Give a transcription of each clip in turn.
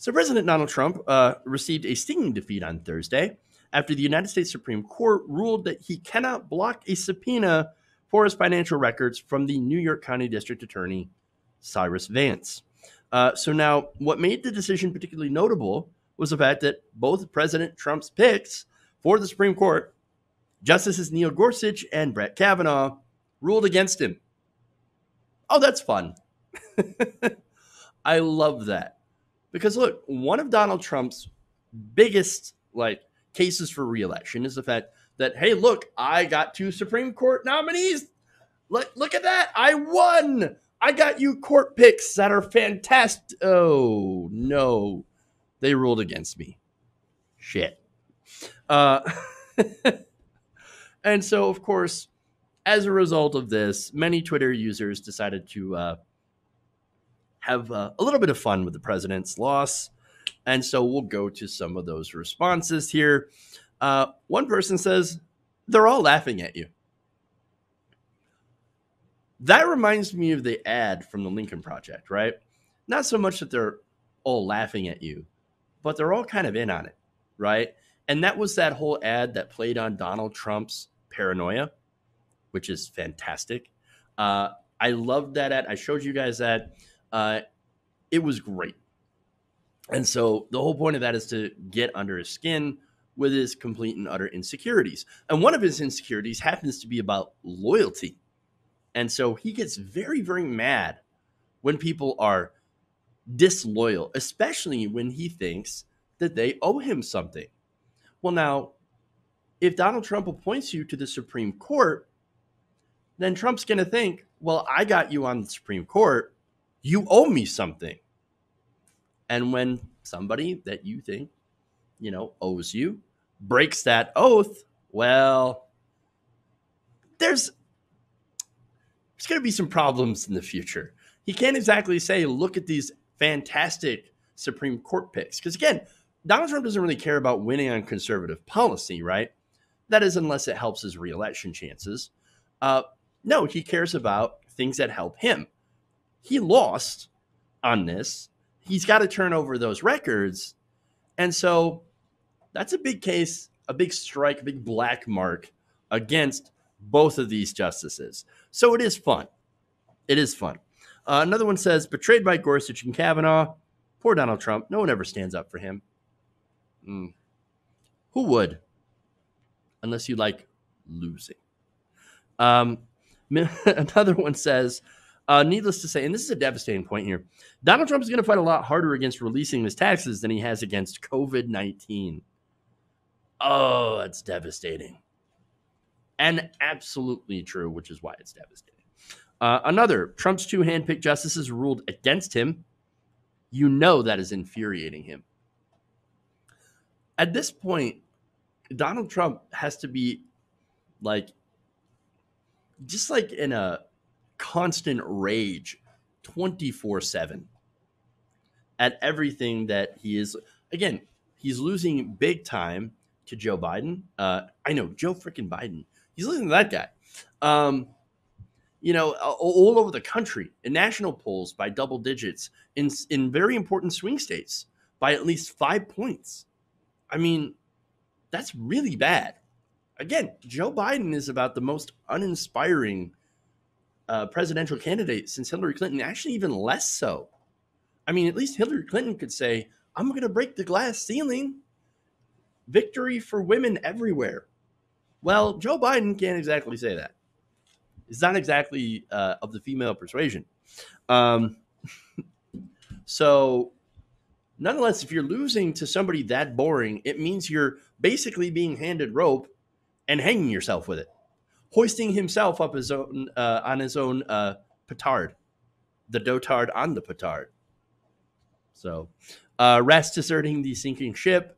So President Donald Trump received a stinging defeat on Thursday after the United States Supreme Court ruled that he cannot block a subpoena for his financial records from the New York County District Attorney, Cyrus Vance. So now, what made the decision particularly notable was the fact that both President Trump's picks for the Supreme Court, Justices Neil Gorsuch and Brett Kavanaugh, ruled against him. Oh, that's fun. I love that. Because look, one of Donald Trump's biggest cases for re-election is the fact that, hey, look, I got 2 Supreme Court nominees. Look at that. I won. I got you court picks that are fantastic. Oh, no. They ruled against me. Shit. And so, of course, as a result of this, many Twitter users decided to have a little bit of fun with the president's loss. And so we'll go to some of those responses here. One person says, they're all laughing at you. That reminds me of the ad from the Lincoln Project, right? Not so much that they're all laughing at you, but they're all kind of in on it, right? And that was that whole ad that played on Donald Trump's paranoia, which is fantastic. I loved that ad. I showed you guys that. It was great. And so the whole point of that is to get under his skin with his complete and utter insecurities. And one of his insecurities happens to be about loyalty. And so he gets very, very mad when people are disloyal, especially when he thinks that they owe him something. Well, now, if Donald Trump appoints you to the Supreme Court, then Trump's going to think, well, I got you on the Supreme Court. You owe me something. And when somebody that you think, owes you breaks that oath, well, there's going to be some problems in the future. He can't exactly say, look at these fantastic Supreme Court picks. Because again, Donald Trump doesn't really care about winning on conservative policy, right? That is, unless it helps his reelection chances. No, he cares about things that help him. He lost on this. He's got to turn over those records. And so that's a big case, a big strike, a big black mark against both of these justices. So it is fun. It is fun. Another one says, betrayed by Gorsuch and Kavanaugh. Poor Donald Trump. No one ever stands up for him. Who would? Unless you like losing. Another one says, needless to say, and this is a devastating point here, Donald Trump is going to fight a lot harder against releasing his taxes than he has against COVID-19. Oh, that's devastating. And absolutely true, which is why it's devastating. Another, Trump's 2 handpicked justices ruled against him. You know that is infuriating him. At this point, Donald Trump has to be just in a constant rage 24/7 at everything that he is. Again, he's losing big time to Joe Biden. I know, Joe freaking Biden. He's losing to that guy. All over the country in national polls by double digits, in very important swing states by at least 5 points. I mean, that's really bad. Again, Joe Biden is about the most uninspiring presidential candidate since Hillary Clinton, actually even less so. I mean, at least Hillary Clinton could say, I'm going to break the glass ceiling. Victory for women everywhere. Well, Joe Biden can't exactly say that. He's not exactly of the female persuasion. So, nonetheless, if you're losing to somebody that boring, it means you're basically being handed rope and hanging yourself with it. Hoisting himself up his own on his own petard. The dotard on the petard. So, rats deserting the sinking ship.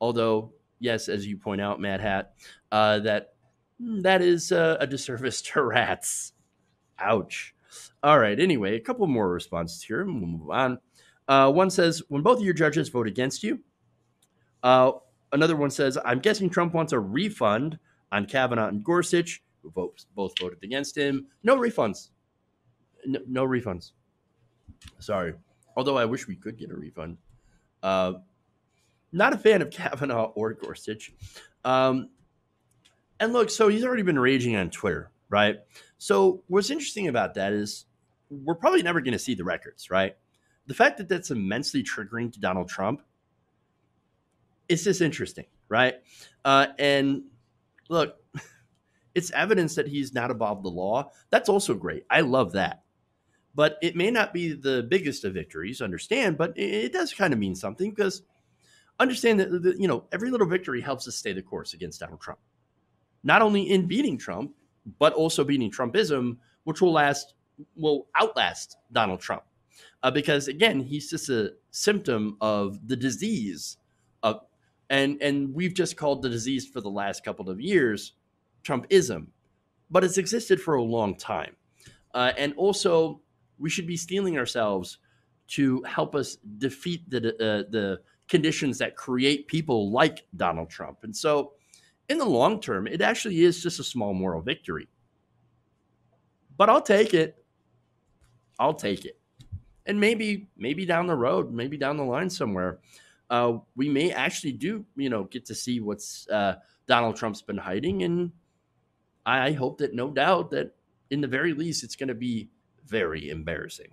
Although, yes, as you point out, Mad Hat, that is a disservice to rats. Ouch. All right, anyway, a couple more responses here, and we'll move on. One says, when both of your judges vote against you. Another one says, I'm guessing Trump wants a refund on Kavanaugh and Gorsuch, who both voted against him. No refunds. No refunds. Sorry. Although I wish we could get a refund. Not a fan of Kavanaugh or Gorsuch. And look, so he's already been raging on Twitter, right? So what's interesting about that is we're probably never going to see the records, right? The fact that that's immensely triggering to Donald Trump, it's just interesting, right? And look, it's evidence that he's not above the law. That's also great. I love that. But it may not be the biggest of victories, understand, but it does kind of mean something, because understand that, every little victory helps us stay the course against Donald Trump. Not only in beating Trump, but also beating Trumpism, which will outlast Donald Trump. Because again, he's just a symptom of the disease and we've just called the disease for the last couple of years Trumpism, but it's existed for a long time. And also, we should be steeling ourselves to help us defeat the conditions that create people like Donald Trump. And so, in the long term, it actually is just a small moral victory. But I'll take it. I'll take it. And maybe down the road, maybe down the line somewhere, we may actually get to see what's Donald Trump's been hiding. And I hope that, no doubt, that in the very least, it's going to be very embarrassing.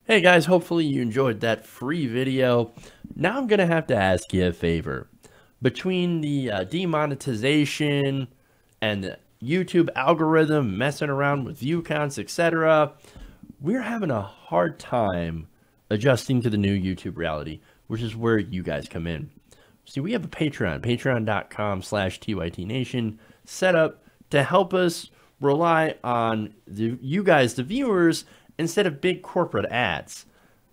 Hey guys, hopefully you enjoyed that free video. Now I'm going to have to ask you a favor. Between the demonetization and the YouTube algorithm messing around with view counts, etc., we're having a hard time adjusting to the new YouTube reality, which is where you guys come in. See, we have a Patreon, patreon.com/TYTNation, set up to help us rely on you guys, the viewers, instead of big corporate ads.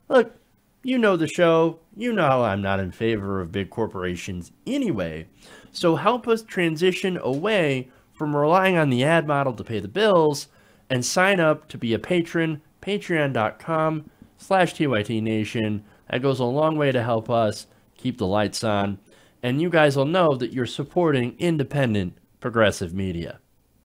Look, you know the show. You know how I'm not in favor of big corporations anyway. So help us transition away from relying on the ad model to pay the bills and sign up to be a patron, patreon.com/TYTNation. That goes a long way to help us keep the lights on. And you guys will know that you're supporting independent, progressive media.